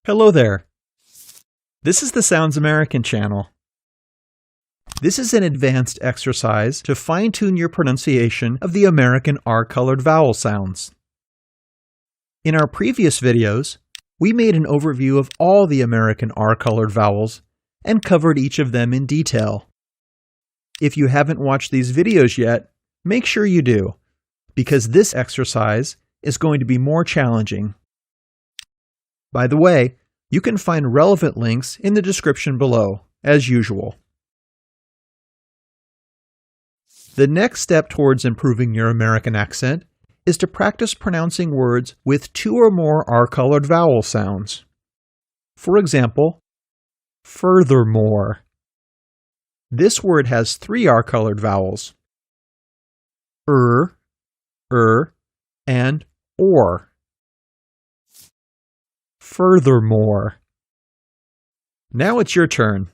Hello there. This is the Sounds American channel. This is an advanced exercise to fine-tune your pronunciation of the American R-colored vowel sounds. In our previous videos, we made an overview of all the American R-colored vowels and covered each of them in detail. If you haven't watched these videos yet, make sure you do, because this exercise is going to be more challenging. By the way, you can find relevant links in the description below, as usual. The next step towards improving your American accent is to practice pronouncing words with 2 or more R-colored vowel sounds. For example, furthermore. This word has 3 R-colored vowels: and or. Furthermore. Now it's your turn.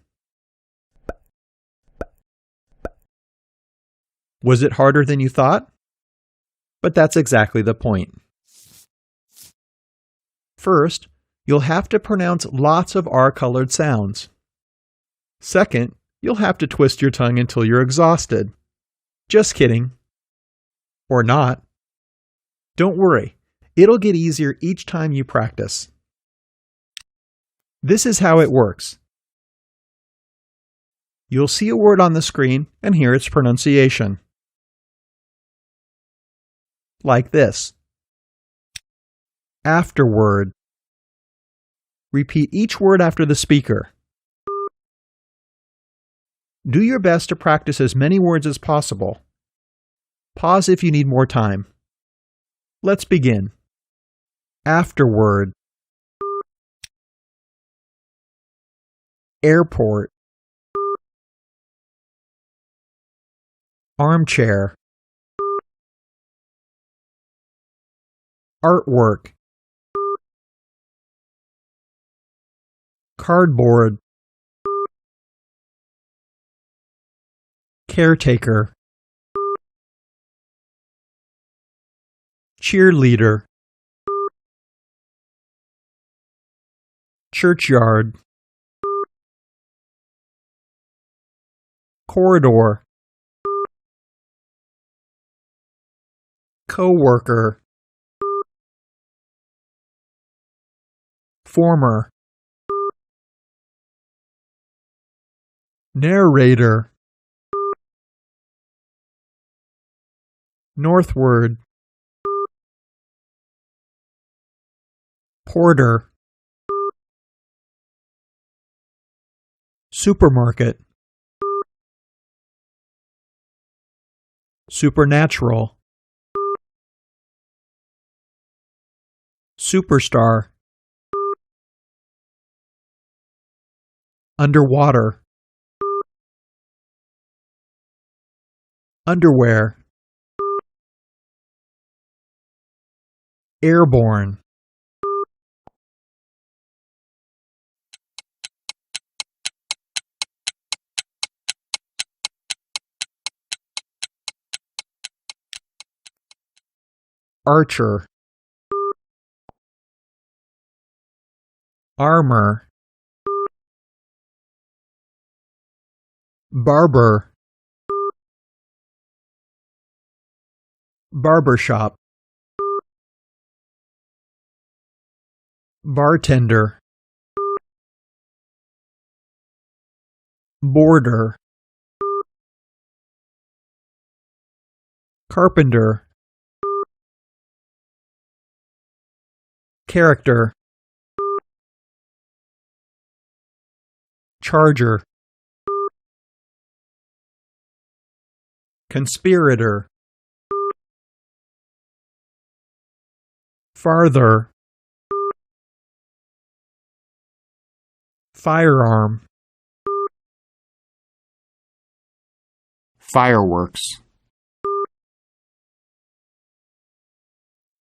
Was it harder than you thought? But that's exactly the point. First, you'll have to pronounce lots of R-colored sounds. Second, you'll have to twist your tongue until you're exhausted. Just kidding. Or not. Don't worry, it'll get easier each time you practice. This is how it works. You'll see a word on the screen and hear its pronunciation. Like this. Afterward. Repeat each word after the speaker. Do your best to practice as many words as possible. Pause if you need more time. Let's begin. Afterward. Airport. Armchair. Artwork. Cardboard. Caretaker. Cheerleader. Churchyard. Corridor. Coworker. Former. Narrator. Northward. Porter. Supermarket. Supernatural. Superstar. Underwater. Underwear. Airborne. Archer. Armor. Barber. Barbershop. Bartender. Border. Carpenter. Character. Charger. Conspirator. Farther. Firearm. Fireworks.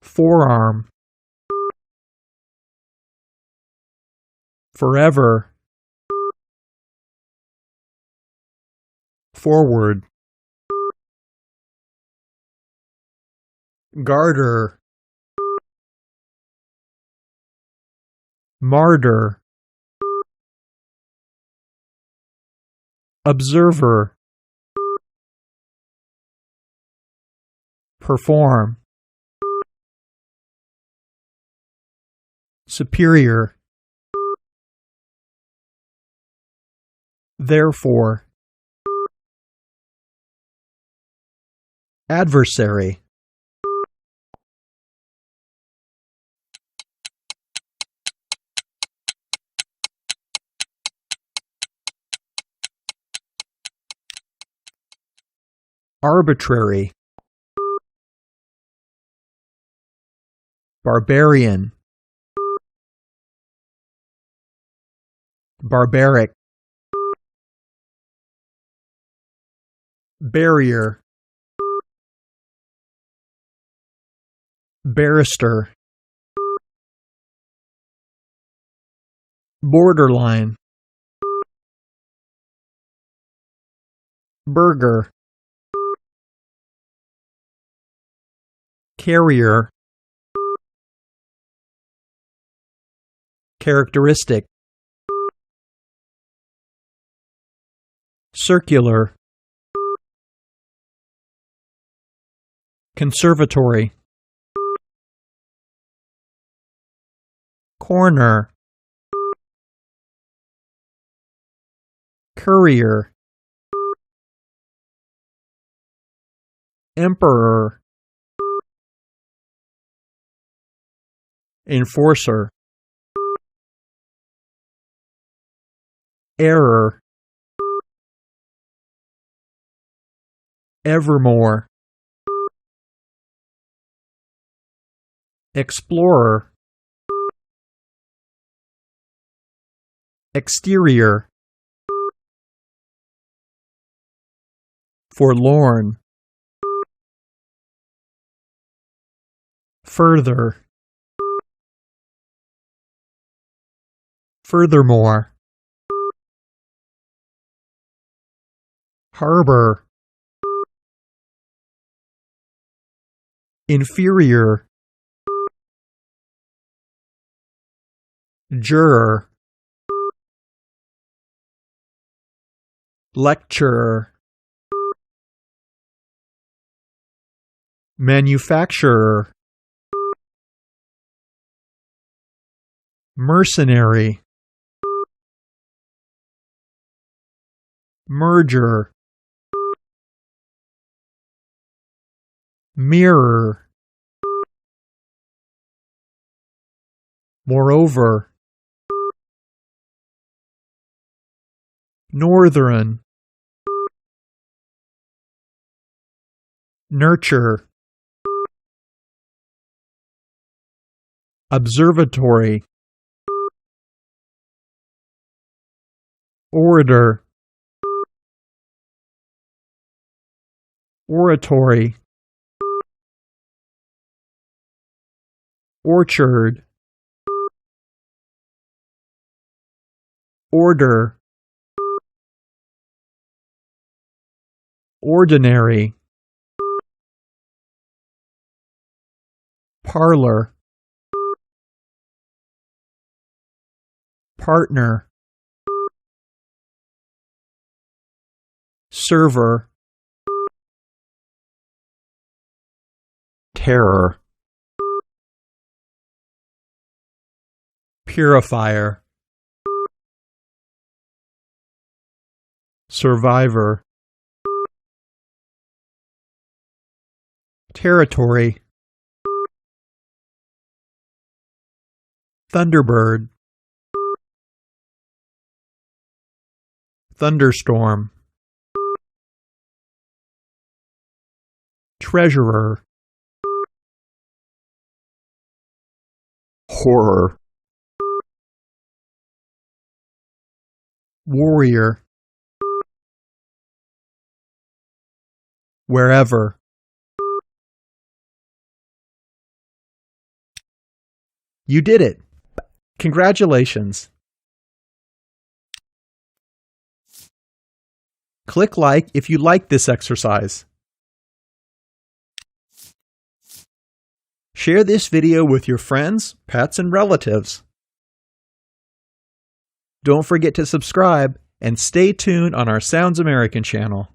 Forearm. Forever. Forward. Garter. martyr, observer, perform, superior, therefore, adversary, arbitrary, barbarian, barbaric, barrier, barrister, borderline, burger, carrier, characteristic, circular, conservatory, corner, courier, emperor, enforcer, error, evermore, explorer, exterior, forlorn, further, furthermore, harbor, inferior, juror, lecturer, manufacturer, mercenary, merger, mirror, moreover, northern, nurture, observatory, orator, oratory, orchard, order, ordinary, parlor, partner, server, terror, purifier, survivor, territory, thunderbird, thunderstorm, treasurer, horror, warrior, wherever. You did it! Congratulations! Click like if you liked this exercise. Share this video with your friends, pets, and relatives. Don't forget to subscribe and stay tuned on our Sounds American channel.